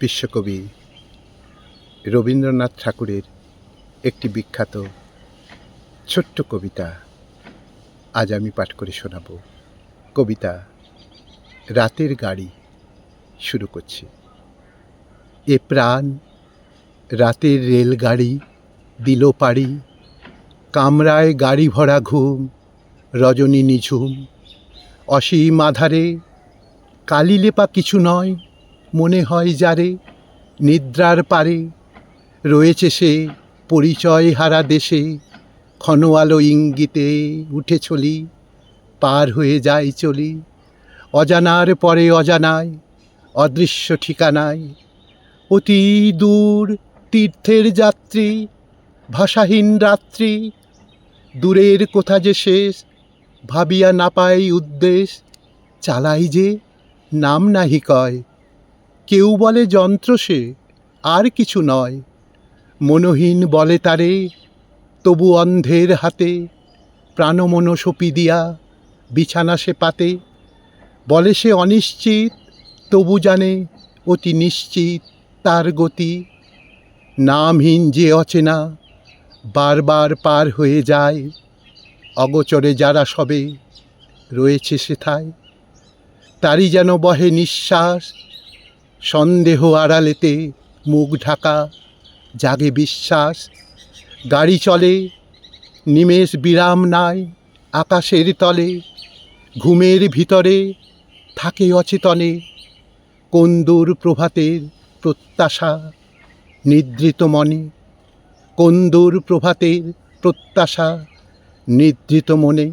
বিশ্বকবি রবীন্দ্রনাথ ঠাকুরের একটি বিখ্যাত ছোট্ট কবিতা আজ আমি পাঠ করে শোনাব। কবিতা রাতের গাড়ি। শুরু করছি। এ প্রাণ রাতের রেলগাড়ি দিল পাড়ি, কামরায় গাড়ি ভরা ঘুম, রজনী নিঝুম, অসীম আধারে কালি লেপা কিছু নয়, মনে হয় যারে নিদ্রার পারে রয়েছে সে পরিচয় হারা দেশে, ক্ষণ আলো ইঙ্গিতে উঠে চলি, পার হয়ে যায় চলি, অজানার পরে অজানায়, অদৃশ্য ঠিকানায়, অতি দূর তীর্থের যাত্রী, ভাষাহীন রাত্রি, দূরের কোথা যে শেষ ভাবিয়া না পাই উদ্দেশ, চালাই যে নাম নাহি কয়, কেউ বলে যন্ত্র সে আর কিছু নয়, মনহীন বলে তারে তবু অন্ধের হাতে, প্রাণমন সঁপি দিয়া বিছানা সে পাতে, বলে সে অনিশ্চিত তবু জানে অতি নিশ্চিত তার গতি, নামহীন যে অচেনা বারবার পার হয়ে যায়, অগোচরে যারা সবে রয়েছে সেথায়, তারই যেন বহে নিঃশ্বাস, সন্দেহ আড়ালেতে মুখ ঢাকা, জাগে বিশ্বাস, গাড়ি চলে নিমেষ বিরাম নাই, আকাশের তলে ঘুমের ভিতরে থাকে অচেতনে, কোন দূর প্রভাতের প্রত্যাশা নিদ্রিত মনে, কোন দূর প্রভাতের প্রত্যাশা নিদ্রিত মনে।